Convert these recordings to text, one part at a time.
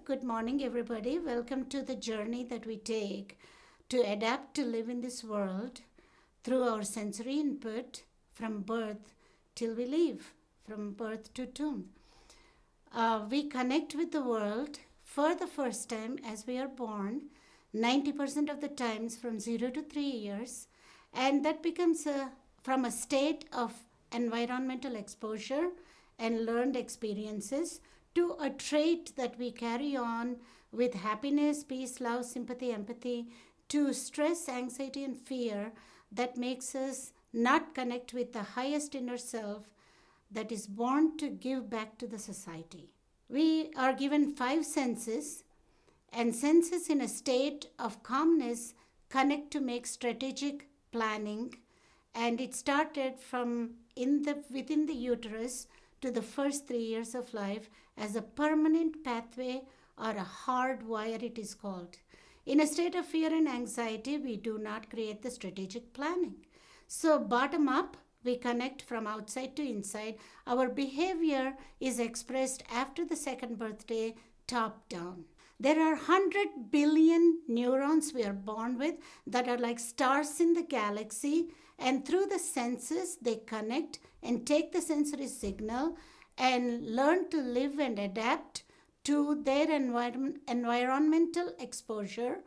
good morning, everybody. Welcome to the journey that we take to adapt to live in this world through our sensory input from birth till we leave, from birth to tomb. We connect with the world for the first time as we are born, 90% of the times from 0 to 3 years, and that becomes from a state of environmental exposure and learned experiences to a trait that we carry on with happiness, peace, love, sympathy, empathy, to stress, anxiety, and fear that makes us not connect with the highest inner self that is born to give back to the society. We are given 5 senses, and senses in a state of calmness connect to make strategic planning, and it started from within the uterus to the first 3 years of life as a permanent pathway or a hard wire, it is called. In a state of fear and anxiety, we do not create the strategic planning. So bottom up, we connect from outside to inside. Our behavior is expressed after the second birthday, top down. There are 100 billion neurons we are born with that are like stars in the galaxy, and through the senses, they connect and take the sensory signal and learn to live and adapt to their environmental exposure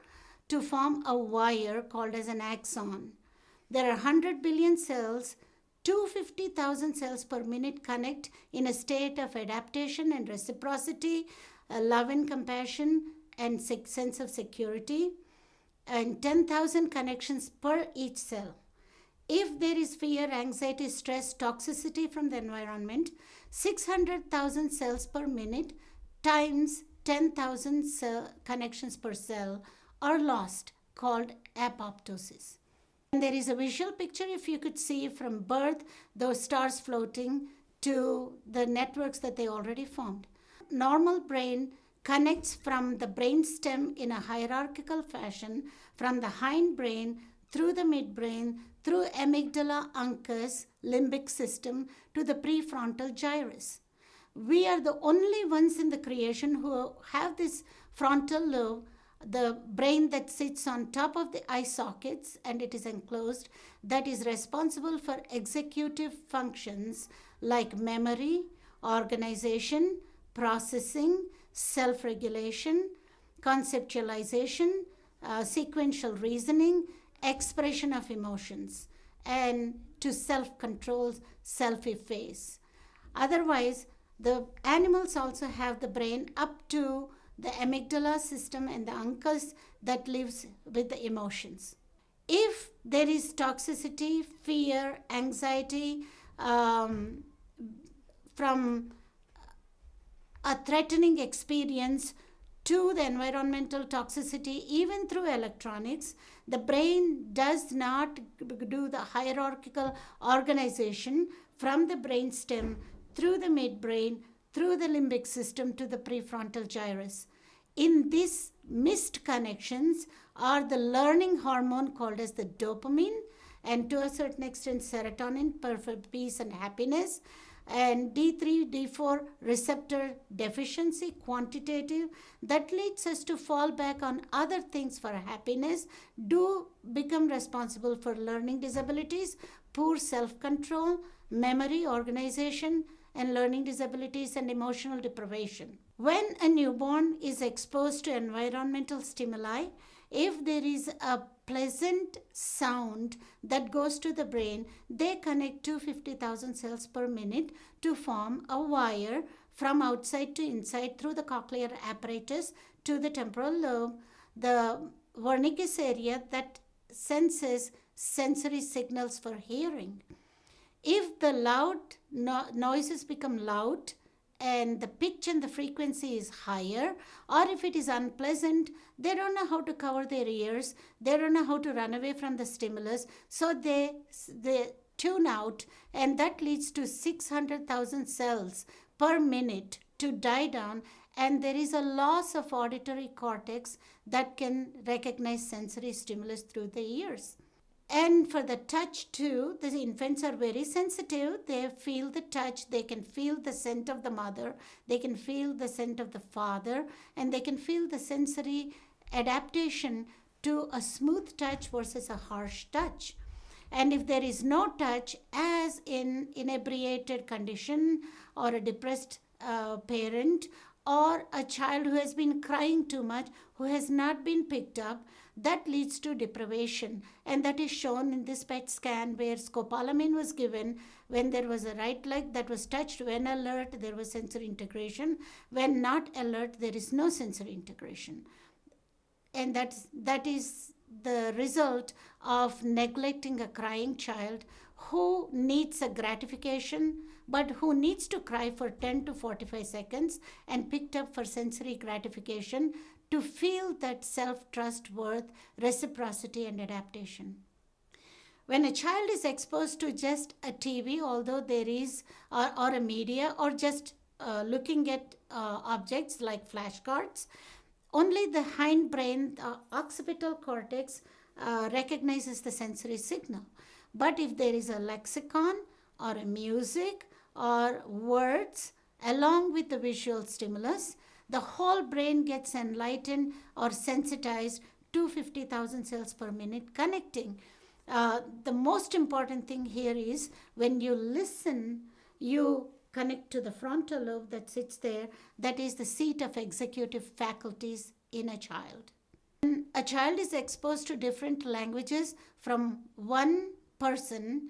to form a wire called as an axon. There are 100 billion cells. 250,000 cells per minute connect in a state of adaptation and reciprocity, love and compassion, and sense of security, and 10,000 connections per each cell. If there is fear, anxiety, stress, toxicity from the environment, 600,000 cells per minute times 10,000 connections per cell are lost, called apoptosis. And there is a visual picture, if you could see from birth, those stars floating to the networks that they already formed. Normal brain connects from the brain stem in a hierarchical fashion from the hindbrain through the midbrain, through amygdala, uncus, limbic system to the prefrontal gyrus. We are the only ones in the creation who have this frontal lobe, the brain that sits on top of the eye sockets and it is enclosed, that is responsible for executive functions like memory, organization, processing, self-regulation, conceptualization, sequential reasoning, expression of emotions, and to self-control, self-efface. Otherwise, the animals also have the brain up to the amygdala system and the uncus that lives with the emotions. If there is toxicity, fear, anxiety from a threatening experience to the environmental toxicity, even through electronics, the brain does not do the hierarchical organization from the brainstem through the midbrain, through the limbic system to the prefrontal gyrus. In these missed connections are the learning hormone called as the dopamine, and to a certain extent serotonin for peace and happiness, and D3, D4 receptor deficiency, quantitative, that leads us to fall back on other things for happiness, do become responsible for learning disabilities, poor self-control, memory, organization, and learning disabilities and emotional deprivation. When a newborn is exposed to environmental stimuli, if there is a pleasant sound that goes to the brain, they connect 250,000 cells per minute to form a wire from outside to inside through the cochlear apparatus to the temporal lobe, the Wernicke's area that senses sensory signals for hearing. If the loud noises become loud and the pitch and the frequency is higher, or if it is unpleasant, they don't know how to cover their ears, they don't know how to run away from the stimulus, so they tune out, and that leads to 600,000 cells per minute to die down, and there is a loss of auditory cortex that can recognize sensory stimulus through the ears. And for the touch too, the infants are very sensitive. They feel the touch, they can feel the scent of the mother, they can feel the scent of the father, and they can feel the sensory adaptation to a smooth touch versus a harsh touch. And if there is no touch, as in inebriated condition or a depressed parent or a child who has been crying too much, who has not been picked up, that leads to deprivation. And that is shown in this PET scan where scopolamine was given when there was a right leg that was touched. When alert, there was sensory integration. When not alert, there is no sensory integration. And that is the result of neglecting a crying child who needs a gratification, but who needs to cry for 10 to 45 seconds and picked up for sensory gratification to feel that self-trust, worth, reciprocity, and adaptation. When a child is exposed to just a TV, although there is, or a media, or just looking at objects like flashcards, only the hindbrain, the occipital cortex, recognizes the sensory signal. But if there is a lexicon or a music or words along with the visual stimulus, the whole brain gets enlightened or sensitized, 250,000 cells per minute connecting. The most important thing here is when you listen, you connect to the frontal lobe that sits there, that is the seat of executive faculties in a child. When a child is exposed to different languages from one person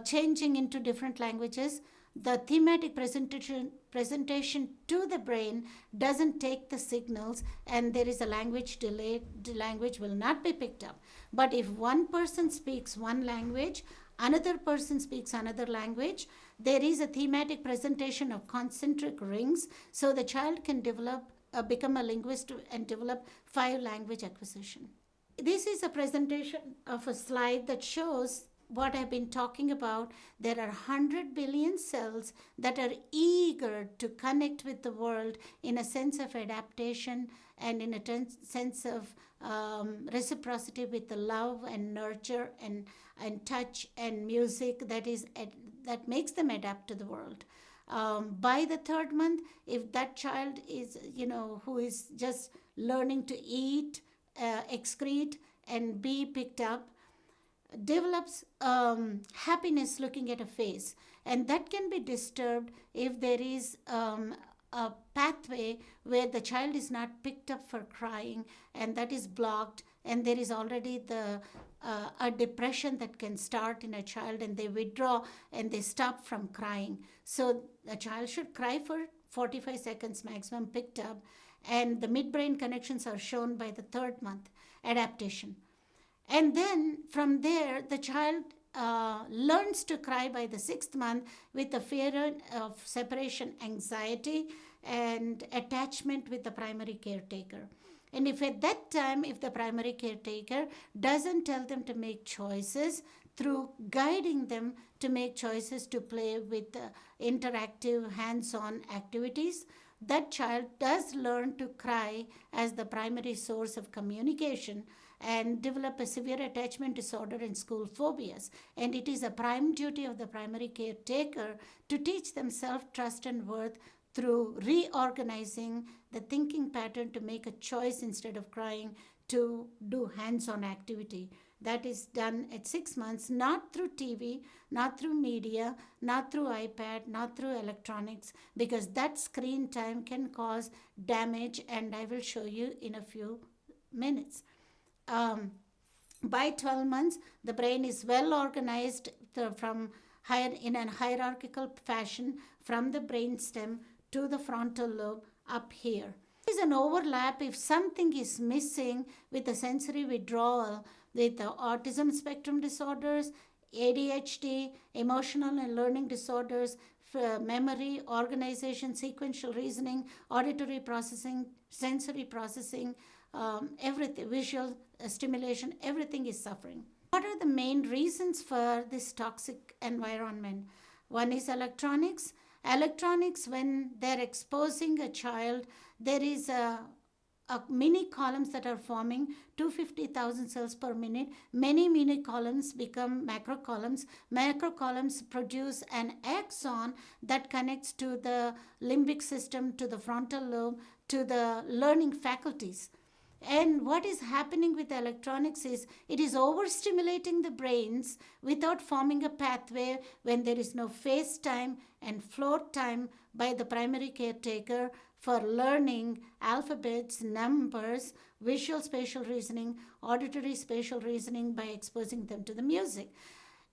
changing into different languages, the thematic presentation to the brain doesn't take the signals, and there is a language delay. The language will not be picked up. But if one person speaks one language, another person speaks another language, there is a thematic presentation of concentric rings, so the child can become a linguist and develop 5 language acquisition. This is a presentation of a slide that shows what I've been talking about. There are 100 billion cells that are eager to connect with the world in a sense of adaptation and in a sense of reciprocity with the love and nurture and touch and music that makes them adapt to the world. By the 3rd month, if that child is, who is just learning to eat, excrete, and be picked up, develops happiness looking at a face, and that can be disturbed if there is a pathway where the child is not picked up for crying, and that is blocked, and there is already a depression that can start in a child, and they withdraw and they stop from crying. So a child should cry for 45 seconds maximum picked up, and the midbrain connections are shown by the 3rd month adaptation. And then from there, the child learns to cry by the 6th month with the fear of separation anxiety and attachment with the primary caretaker. And if at that time, if the primary caretaker doesn't tell them to make choices through guiding them to make choices to play with interactive hands-on activities, that child does learn to cry as the primary source of communication and develop a severe attachment disorder and school phobias. And it is a prime duty of the primary caretaker to teach them self-trust and worth through reorganizing the thinking pattern to make a choice instead of crying, to do hands-on activity. That is done at 6 months, not through TV, not through media, not through iPad, not through electronics, because that screen time can cause damage, and I will show you in a few minutes. By 12 months, the brain is well organized in a hierarchical fashion from the brainstem to the frontal lobe up here. There is an overlap if something is missing with the sensory withdrawal with the autism spectrum disorders, ADHD, emotional and learning disorders, memory, organization, sequential reasoning, auditory processing, sensory processing, everything, visual stimulation, everything is suffering. What are the main reasons for this toxic environment? One is electronics. Electronics, when they're exposing a child, there is a mini columns that are forming 250,000 cells per minute. Many mini columns become macro columns. Macro columns produce an axon that connects to the limbic system, to the frontal lobe, to the learning faculties. And what is happening with electronics is it is overstimulating the brains without forming a pathway when there is no face time and floor time by the primary caretaker for learning alphabets, numbers, visual spatial reasoning, auditory spatial reasoning by exposing them to the music.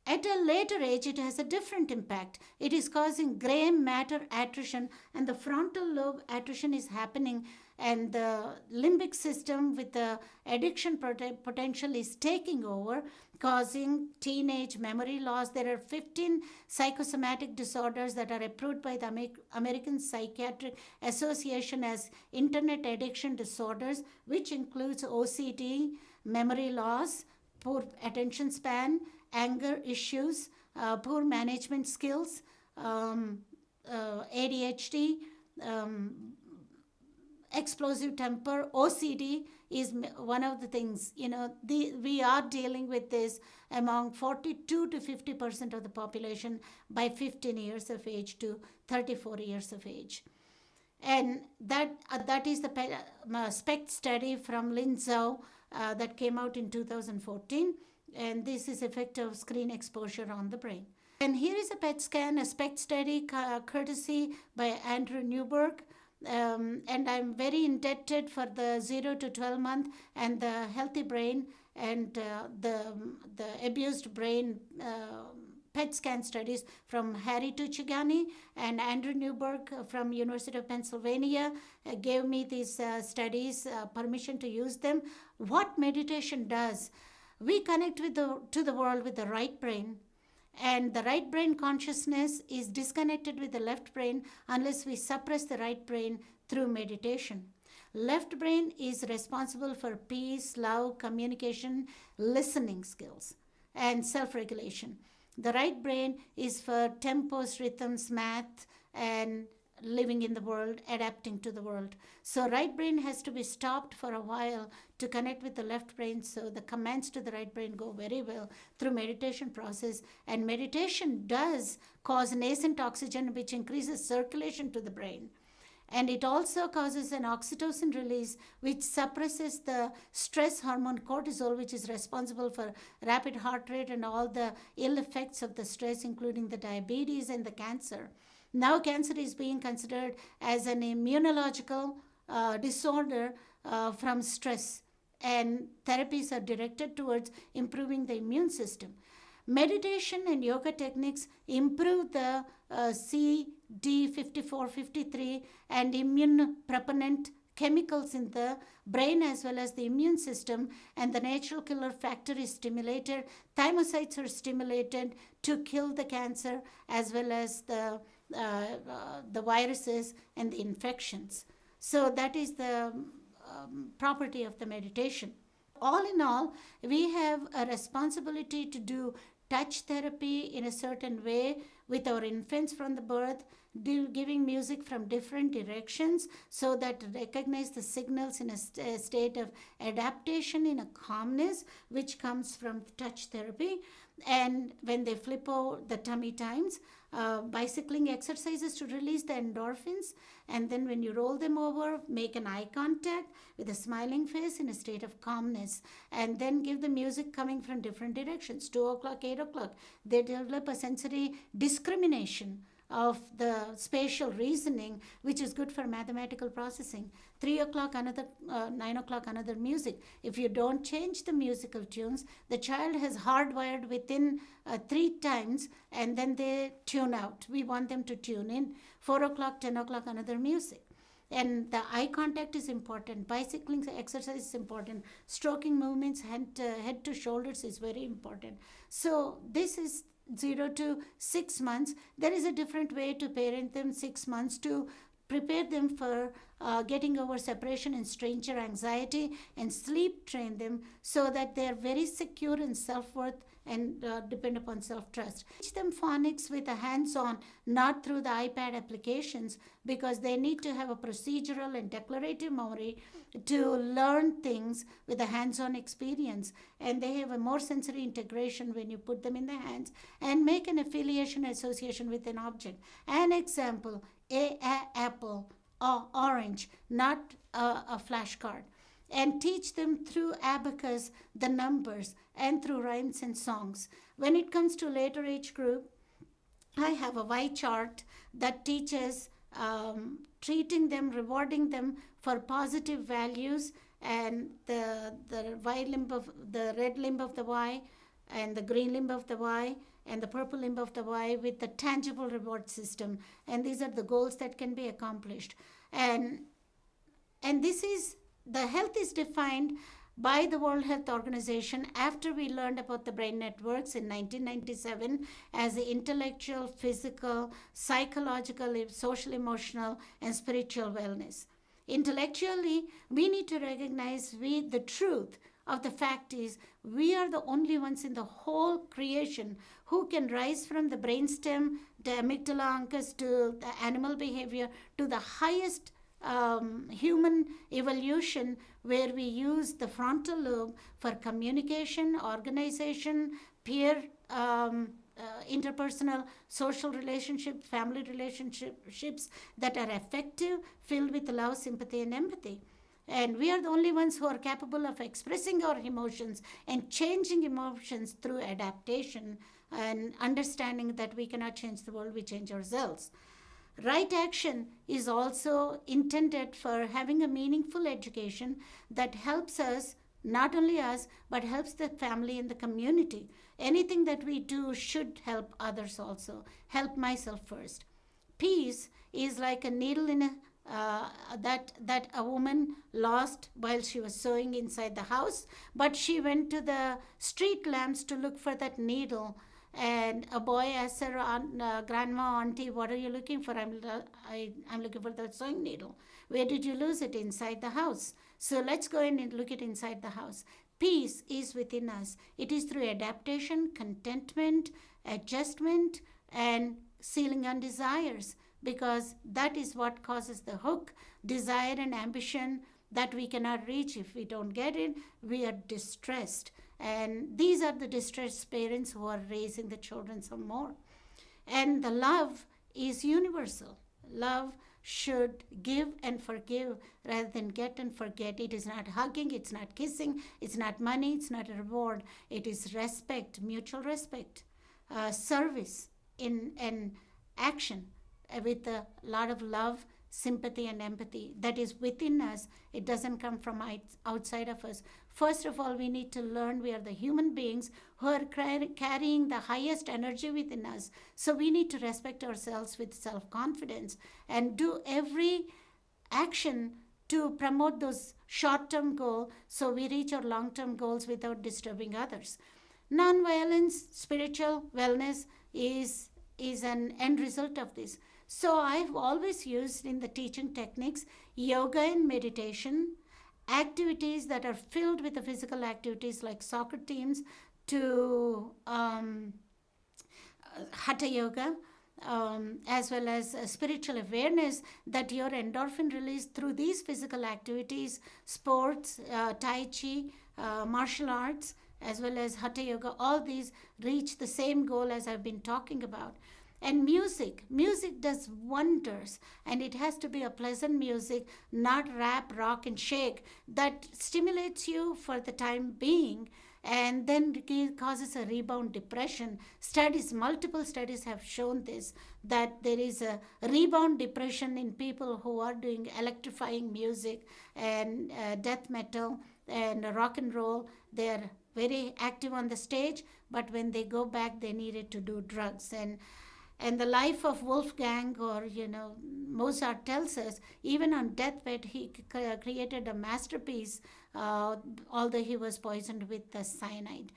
At a later age, it has a different impact. It is causing gray matter attrition, and the frontal lobe attrition is happening, and the limbic system with the addiction potential is taking over, causing teenage memory loss. There are 15 psychosomatic disorders that are approved by the American Psychiatric Association as internet addiction disorders, which includes OCD, memory loss, poor attention span, anger issues, poor management skills, ADHD, explosive temper. OCD is one of the things. We are dealing with this among 42 to 50% of the population by 15 years of age to 34 years of age. And that is the SPECT study from Linzhou that came out in 2014. And this is effect of screen exposure on the brain. And here is a PET scan, a SPECT study courtesy by Andrew Newberg. And I'm very indebted for the 0 to 12 month and the healthy brain and the abused brain PET scan studies from Harry Tuchigani and Andrew Newberg from University of Pennsylvania gave me these studies, permission to use them. What meditation does, we connect to the world with the right brain, and the right brain consciousness is disconnected with the left brain unless we suppress the right brain through meditation. Left brain is responsible for peace, love, communication, listening skills, and self-regulation. The right brain is for tempos, rhythms, math, and living in the world, adapting to the world. So right brain has to be stopped for a while to connect with the left brain, so the commands to the right brain go very well through meditation process. And meditation does cause nascent oxygen, which increases circulation to the brain. And it also causes an oxytocin release, which suppresses the stress hormone cortisol, which is responsible for rapid heart rate and all the ill effects of the stress, including the diabetes and the cancer. Now cancer is being considered as an immunological disorder from stress, and therapies are directed towards improving the immune system. Meditation and yoga techniques improve the CD54-53 and immune proponent chemicals in the brain as well as the immune system, and the natural killer factor is stimulated. Thymocytes are stimulated to kill the cancer as well as the viruses and the infections. So that is the property of the meditation. All in all, we have a responsibility to do touch therapy in a certain way with our infants from the birth, giving music from different directions so that recognize the signals in a state of adaptation, in a calmness, which comes from touch therapy. And when they flip over the tummy times, bicycling exercises to release the endorphins, and then when you roll them over, make an eye contact with a smiling face in a state of calmness, and then give the music coming from different directions, 2 o'clock, 8 o'clock. They develop a sensory discrimination of the spatial reasoning, which is good for mathematical processing. 3 o'clock another, 9 o'clock another music. If you don't change the musical tunes, the child has hardwired within 3 times, and then they tune out. We want them to tune in. 4 o'clock, 10 o'clock another music. And the eye contact is important. Bicycling exercise is important. Stroking movements, head to shoulders is very important. So this is 0 to 6 months. There is a different way to parent them. 6 months to prepare them for getting over separation and stranger anxiety, and sleep train them so that they are very secure in self-worth and depend upon self-trust. Teach them phonics with a hands-on, not through the iPad applications, because they need to have a procedural and declarative memory to learn things with a hands-on experience. And they have a more sensory integration when you put them in the hands and make an affiliation association with an object. An example, apple, orange, not a flashcard. And teach them through abacus the numbers and through rhymes and songs. When it comes to later age group, I have a Y chart that teaches treating them, rewarding them for positive values, and the red limb of the Y, and the green limb of the Y, and the purple limb of the Y with the tangible reward system. And these are the goals that can be accomplished. And this is, the health is defined by the World Health Organization after we learned about the brain networks in 1997 as the intellectual, physical, psychological, social, emotional, and spiritual wellness. Intellectually, we need to recognize the truth of the fact is we are the only ones in the whole creation who can rise from the brainstem, the amygdala uncus, to the animal behavior, to the highest human evolution, where we use the frontal lobe for communication, organization, peer interpersonal, social relationships, family relationships that are effective, filled with love, sympathy, and empathy. And we are the only ones who are capable of expressing our emotions and changing emotions through adaptation and understanding that we cannot change the world, we change ourselves. Right action is also intended for having a meaningful education that helps us, not only us, but helps the family and the community. Anything that we do should help others also. Help myself first. Peace is like a needle in a that a woman lost while she was sewing inside the house, but she went to the street lamps to look for that needle. And a boy asked her, grandma, auntie, what are you looking for? I'm looking for the sewing needle. Where did you lose it? Inside the house. So let's go in and look it inside the house. Peace is within us. It is through adaptation, contentment, adjustment, and sealing on desires, because that is what causes the hook, desire, and ambition that we cannot reach. If we don't get it, we are distressed. And these are the distressed parents who are raising the children some more. And the love is universal. Love should give and forgive rather than get and forget. It is not hugging, it's not kissing, it's not money, it's not a reward. It is respect, mutual respect, service in action with a lot of love, sympathy, and empathy that is within us. It doesn't come from outside of us. First of all, we need to learn we are the human beings who are carrying the highest energy within us. So we need to respect ourselves with self-confidence and do every action to promote those short-term goals so we reach our long-term goals without disturbing others. Non-violence, spiritual wellness is an end result of this. So I've always used in the teaching techniques yoga and meditation, activities that are filled with the physical activities like soccer teams, to hatha yoga, as well as spiritual awareness that your endorphin release through these physical activities, sports, tai chi, martial arts, as well as hatha yoga, all these reach the same goal as I've been talking about. And music does wonders, and it has to be a pleasant music, not rap, rock, and shake, that stimulates you for the time being and then causes a rebound depression. Multiple studies have shown this, that there is a rebound depression in people who are doing electrifying music and death metal and rock and roll. They're very active on the stage, but when they go back, they needed to do drugs. And the life of Wolfgang, or Mozart, tells us even on deathbed he created a masterpiece, although he was poisoned with the cyanide.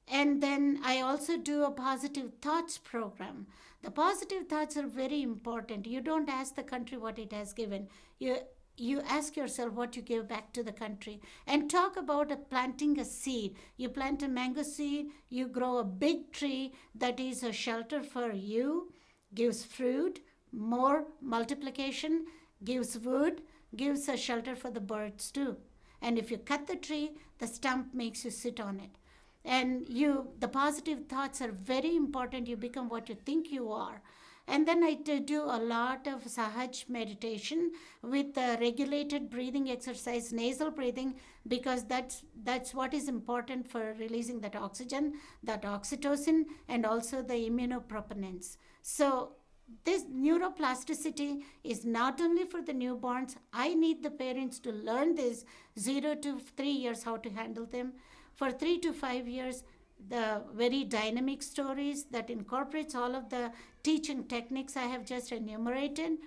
And then I also do a positive thoughts program. The positive thoughts are very important. You don't ask the country what it has given. you ask yourself what you give back to the country, and talk about planting a seed. You plant a mango seed, you grow a big tree that is a shelter for you, gives fruit, more multiplication, gives wood, gives a shelter for the birds too. And if you cut the tree, the stump makes you sit on it. And the positive thoughts are very important. You become what you think you are. And then I do a lot of sahaj meditation with regulated breathing exercise, nasal breathing, because that's what is important for releasing that oxygen, that oxytocin, and also the immunoproponents. So this neuroplasticity is not only for the newborns. I need the parents to learn this 0 to 3 years how to handle them. For 3 to 5 years, the very dynamic stories that incorporates all of the teaching techniques I have just enumerated.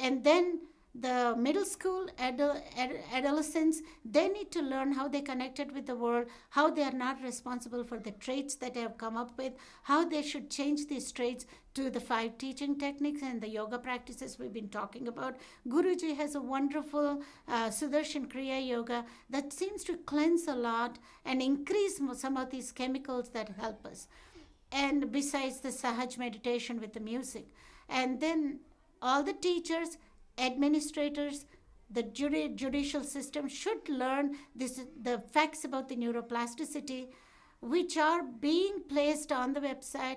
And then the middle school adolescents, they need to learn how they connected with the world, how they are not responsible for the traits that they have come up with, how they should change these traits to the 5 teaching techniques and the yoga practices we've been talking about. Guruji has a wonderful Sudarshan Kriya Yoga that seems to cleanse a lot and increase some of these chemicals that help us. And besides the Sahaj meditation with the music. And then all the teachers, administrators, the judicial system should learn the facts about the neuroplasticity, which are being placed on the website